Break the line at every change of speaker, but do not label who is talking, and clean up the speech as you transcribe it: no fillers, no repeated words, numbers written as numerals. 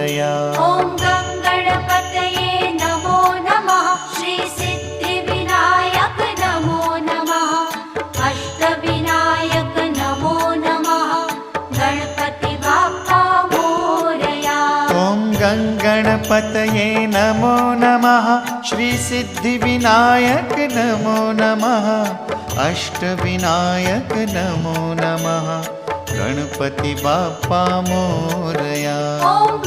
मोरया।
ॐ गणपतये नमो नमः। श्री सिद्धिविनायक नमो नमः। अष्टविनायक नमो नमः। गणपति बाप्पा मोरया।
ॐ गणपतये नमो नमः। श्री सिद्धिविनायक नमो नमः। अष्टविनायक नमो नमः। गणपति बाप्पा मोरया।
ॐ